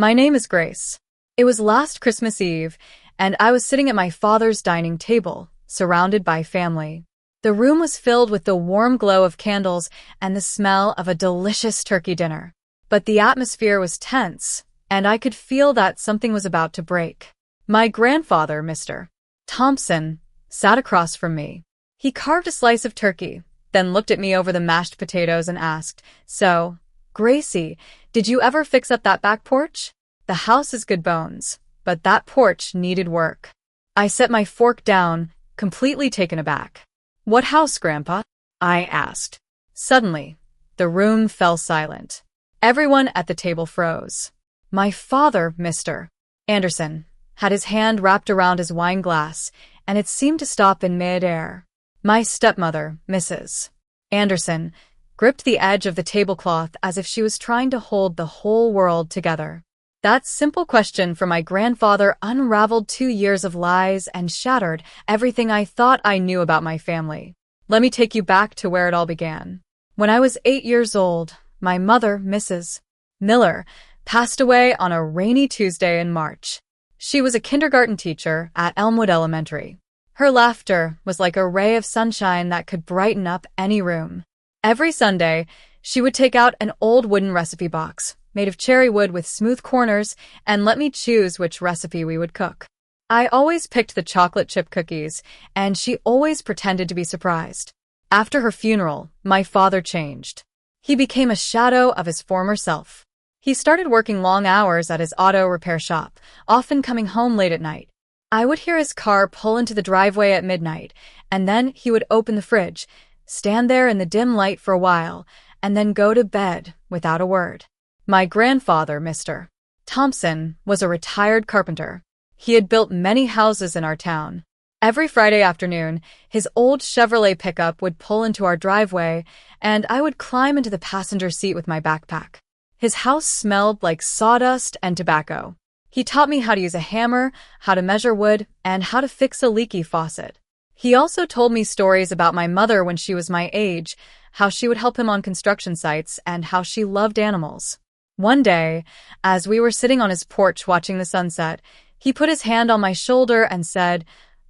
My name is Grace. It was last Christmas Eve, and I was sitting at my father's dining table, surrounded by family. The room was filled with the warm glow of candles and the smell of a delicious turkey dinner. But the atmosphere was tense, and I could feel that something was about to break. My grandfather, Mr. Thompson, sat across from me. He carved a slice of turkey, then looked at me over the mashed potatoes and asked, "So, Gracie, did you ever fix up that back porch? The house is good bones, but that porch needed work." I set my fork down, completely taken aback. "What house, Grandpa?" I asked. Suddenly, the room fell silent. Everyone at the table froze. My father, Mr. Anderson, had his hand wrapped around his wine glass, and it seemed to stop in mid-air. My stepmother, Mrs. Anderson, gripped the edge of the tablecloth as if she was trying to hold the whole world together. That simple question from my grandfather unraveled 2 years of lies and shattered everything I thought I knew about my family. Let me take you back to where it all began. When I was 8 years old, my mother, Mrs. Miller, passed away on a rainy Tuesday in March. She was a kindergarten teacher at Elmwood Elementary. Her laughter was like a ray of sunshine that could brighten up any room. Every Sunday, she would take out an old wooden recipe box, made of cherry wood with smooth corners, and let me choose which recipe we would cook. I always picked the chocolate chip cookies, and she always pretended to be surprised. After her funeral, my father changed. He became a shadow of his former self. He started working long hours at his auto repair shop, often coming home late at night. I would hear his car pull into the driveway at midnight, and then he would open the fridge, stand there in the dim light for a while, and then go to bed without a word. My grandfather, Mr. Thompson, was a retired carpenter. He had built many houses in our town. Every Friday afternoon, his old Chevrolet pickup would pull into our driveway, and I would climb into the passenger seat with my backpack. His house smelled like sawdust and tobacco. He taught me how to use a hammer, how to measure wood, and how to fix a leaky faucet. He also told me stories about my mother when she was my age, how she would help him on construction sites, and how she loved animals. One day, as we were sitting on his porch watching the sunset, he put his hand on my shoulder and said,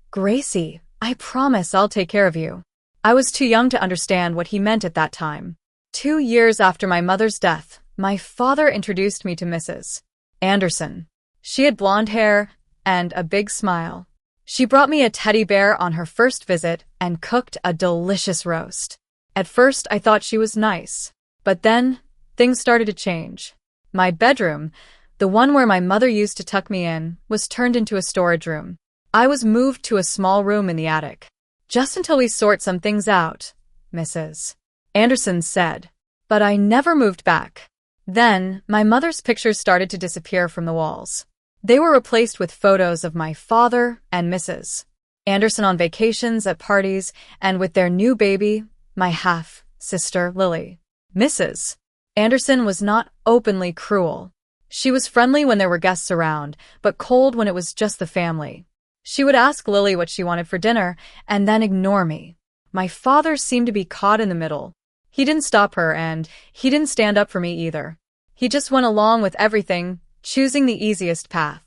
"Gracie, I promise I'll take care of you." I was too young to understand what he meant at that time. 2 years after my mother's death, my father introduced me to Mrs. Anderson. She had blonde hair and a big smile. She brought me a teddy bear on her first visit and cooked a delicious roast. At first, I thought she was nice, but then things started to change. My bedroom, the one where my mother used to tuck me in, was turned into a storage room. I was moved to a small room in the attic. "Just until we sort some things out," Mrs. Anderson said. But I never moved back. Then, my mother's pictures started to disappear from the walls. They were replaced with photos of my father and Mrs. Anderson on vacations, at parties, and with their new baby, my half-sister, Lily. Mrs. Anderson was not openly cruel. She was friendly when there were guests around, but cold when it was just the family. She would ask Lily what she wanted for dinner, and then ignore me. My father seemed to be caught in the middle. He didn't stop her, and he didn't stand up for me either. He just went along with everything, choosing the easiest path.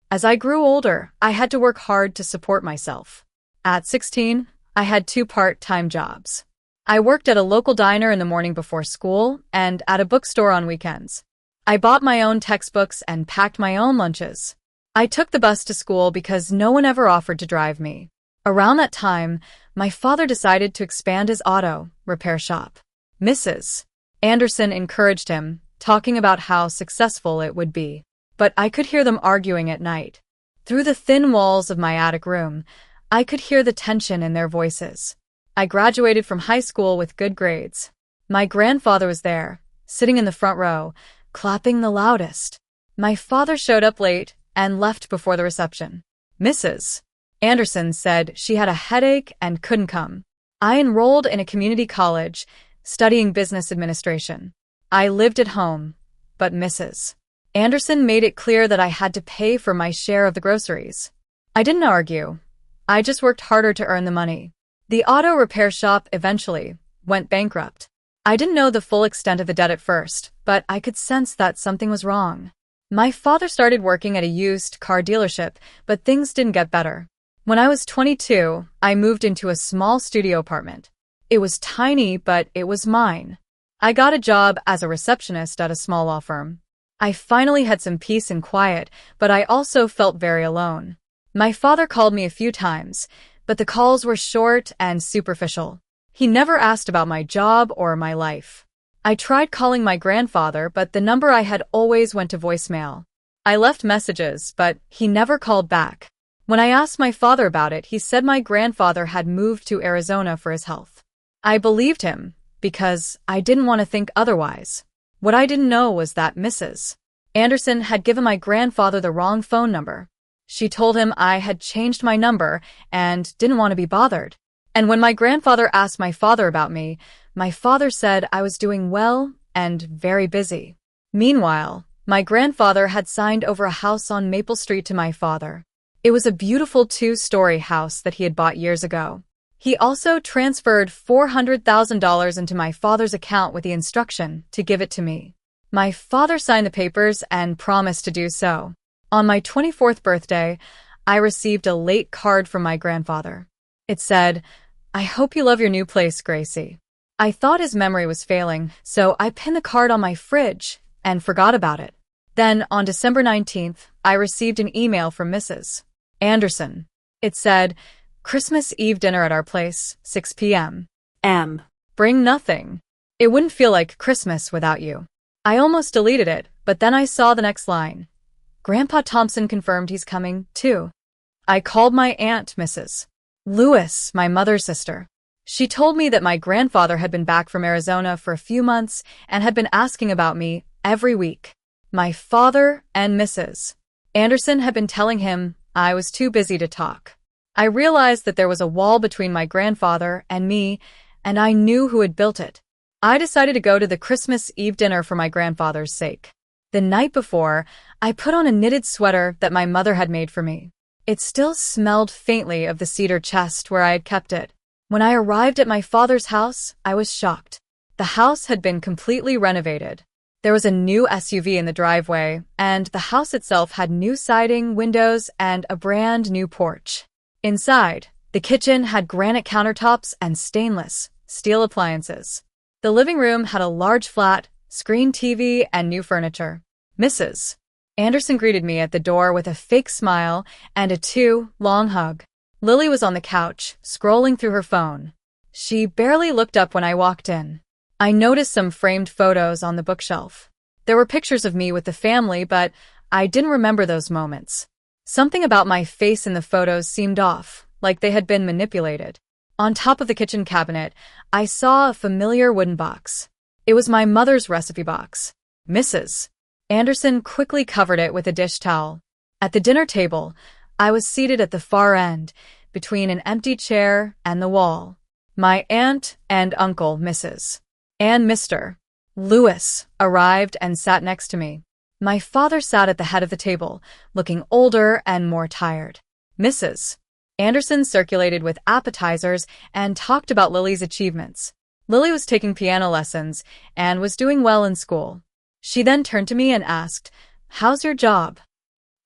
As I grew older, I had to work hard to support myself. At 16, I had 2 part-time jobs. I worked at a local diner in the morning before school and at a bookstore on weekends. I bought my own textbooks and packed my own lunches. I took the bus to school because no one ever offered to drive me. Around that time, my father decided to expand his auto repair shop. Mrs. Anderson encouraged him, talking about how successful it would be. But I could hear them arguing at night. Through the thin walls of my attic room, I could hear the tension in their voices. I graduated from high school with good grades. My grandfather was there, sitting in the front row, clapping the loudest. My father showed up late and left before the reception. Mrs. Anderson said she had a headache and couldn't come. I enrolled in a community college, studying business administration. I lived at home, but Mrs. Anderson made it clear that I had to pay for my share of the groceries. I didn't argue. I just worked harder to earn the money. The auto repair shop eventually went bankrupt. I didn't know the full extent of the debt at first, but I could sense that something was wrong. My father started working at a used car dealership, but things didn't get better. When I was 22, I moved into a small studio apartment. It was tiny, but it was mine. I got a job as a receptionist at a small law firm. I finally had some peace and quiet, but I also felt very alone. My father called me a few times, but the calls were short and superficial. He never asked about my job or my life. I tried calling my grandfather, but the number I had always went to voicemail. I left messages, but he never called back. When I asked my father about it, he said my grandfather had moved to Arizona for his health. I believed him, because I didn't want to think otherwise. What I didn't know was that Mrs. Anderson had given my grandfather the wrong phone number. She told him I had changed my number and didn't want to be bothered. And when my grandfather asked my father about me, my father said I was doing well and very busy. Meanwhile, my grandfather had signed over a house on Maple Street to my father. It was a beautiful 2-story house that he had bought years ago. He also transferred $400,000 into my father's account with the instruction to give it to me. My father signed the papers and promised to do so. On my 24th birthday, I received a late card from my grandfather. It said, "I hope you love your new place, Gracie." I thought his memory was failing, so I pinned the card on my fridge and forgot about it. Then, on December 19th, I received an email from Mrs. Anderson. It said, "Christmas Eve dinner at our place, 6 p.m. Bring nothing. It wouldn't feel like Christmas without you." I almost deleted it, but then I saw the next line. "Grandpa Thompson confirmed he's coming, too." I called my aunt, Mrs. Lewis, my mother's sister. She told me that my grandfather had been back from Arizona for a few months and had been asking about me every week. My father and Mrs. Anderson had been telling him I was too busy to talk. I realized that there was a wall between my grandfather and me, and I knew who had built it. I decided to go to the Christmas Eve dinner for my grandfather's sake. The night before, I put on a knitted sweater that my mother had made for me. It still smelled faintly of the cedar chest where I had kept it. When I arrived at my father's house, I was shocked. The house had been completely renovated. There was a new SUV in the driveway, and the house itself had new siding, windows, and a brand new porch. Inside, the kitchen had granite countertops and stainless steel appliances. The living room had a large flat screen TV and new furniture. Mrs. Anderson greeted me at the door with a fake smile and a too-long hug. Lily was on the couch, scrolling through her phone. She barely looked up when I walked in. I noticed some framed photos on the bookshelf. There were pictures of me with the family, but I didn't remember those moments. Something about my face in the photos seemed off, like they had been manipulated. On top of the kitchen cabinet, I saw a familiar wooden box. It was my mother's recipe box. Mrs. Anderson quickly covered it with a dish towel. At the dinner table, I was seated at the far end, between an empty chair and the wall. My aunt and uncle, Mrs. and Mr. Lewis, arrived and sat next to me. My father sat at the head of the table, looking older and more tired. Mrs. Anderson circulated with appetizers and talked about Lily's achievements. Lily was taking piano lessons and was doing well in school. She then turned to me and asked, "How's your job?"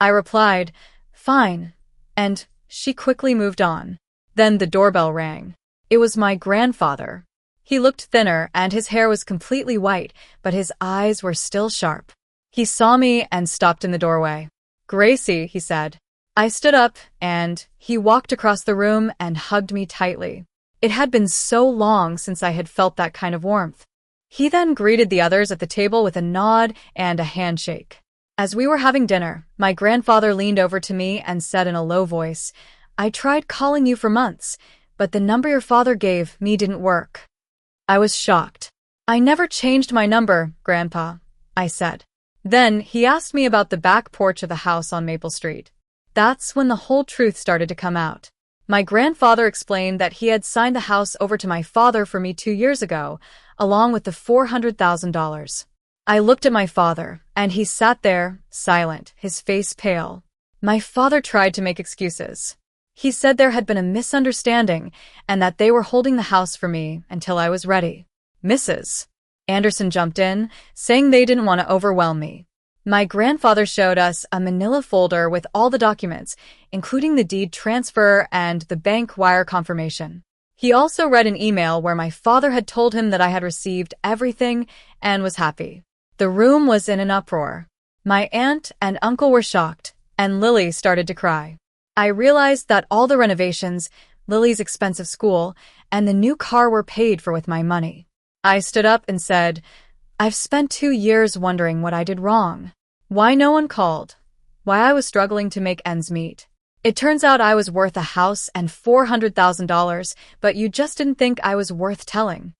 I replied, "Fine," and she quickly moved on. Then the doorbell rang. It was my grandfather. He looked thinner and his hair was completely white, but his eyes were still sharp. He saw me and stopped in the doorway. "Gracie," he said. I stood up, and he walked across the room and hugged me tightly. It had been so long since I had felt that kind of warmth. He then greeted the others at the table with a nod and a handshake. As we were having dinner, my grandfather leaned over to me and said in a low voice, "I tried calling you for months, but the number your father gave me didn't work." I was shocked. "I never changed my number, Grandpa," I said. Then he asked me about the back porch of the house on Maple Street. That's when the whole truth started to come out. My grandfather explained that he had signed the house over to my father for me 2 years ago, along with the $400,000. I looked at my father, and he sat there, silent, his face pale. My father tried to make excuses. He said there had been a misunderstanding and that they were holding the house for me until I was ready. Mrs. Anderson jumped in, saying they didn't want to overwhelm me. My grandfather showed us a manila folder with all the documents, including the deed transfer and the bank wire confirmation. He also read an email where my father had told him that I had received everything and was happy. The room was in an uproar. My aunt and uncle were shocked, and Lily started to cry. I realized that all the renovations, Lily's expensive school, and the new car were paid for with my money. I stood up and said, "I've spent 2 years wondering what I did wrong. Why no one called? Why I was struggling to make ends meet. It turns out I was worth a house and $400,000, but you just didn't think I was worth telling."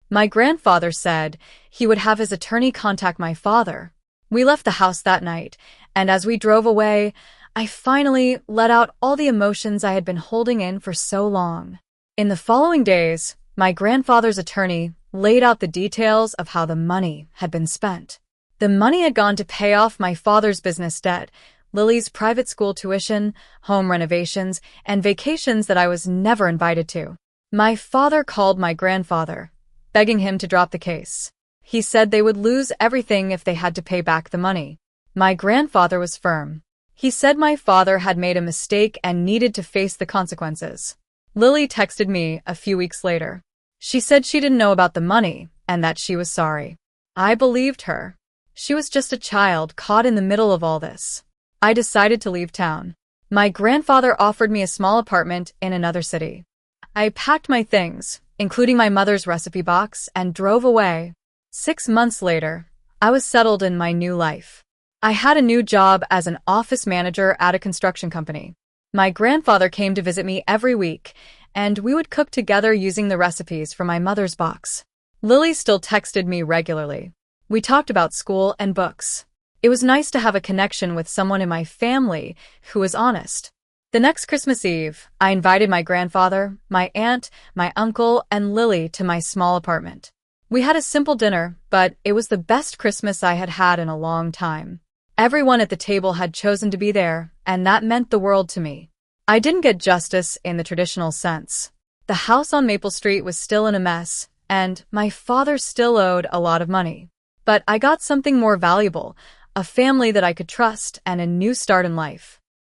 My grandfather said he would have his attorney contact my father. We left the house that night, and as we drove away, I finally let out all the emotions I had been holding in for so long. In the following days, my grandfather's attorney laid out the details of how the money had been spent. The money had gone to pay off my father's business debt, Lily's private school tuition, home renovations, and vacations that I was never invited to. My father called my grandfather, begging him to drop the case. He said they would lose everything if they had to pay back the money. My grandfather was firm. He said my father had made a mistake and needed to face the consequences. Lily texted me a few weeks later. She said she didn't know about the money and that she was sorry. I believed her. She was just a child caught in the middle of all this. I decided to leave town. My grandfather offered me a small apartment in another city. I packed my things, including my mother's recipe box, and drove away. 6 months later, I was settled in my new life. I had a new job as an office manager at a construction company. My grandfather came to visit me every week, and we would cook together using the recipes from my mother's box. Lily still texted me regularly. We talked about school and books. It was nice to have a connection with someone in my family who was honest. The next Christmas Eve, I invited my grandfather, my aunt, my uncle, and Lily to my small apartment. We had a simple dinner, but it was the best Christmas I had had in a long time. Everyone at the table had chosen to be there, and that meant the world to me. I didn't get justice in the traditional sense. The house on Maple Street was still in a mess, and my father still owed a lot of money. But I got something more valuable, a family that I could trust and a new start in life.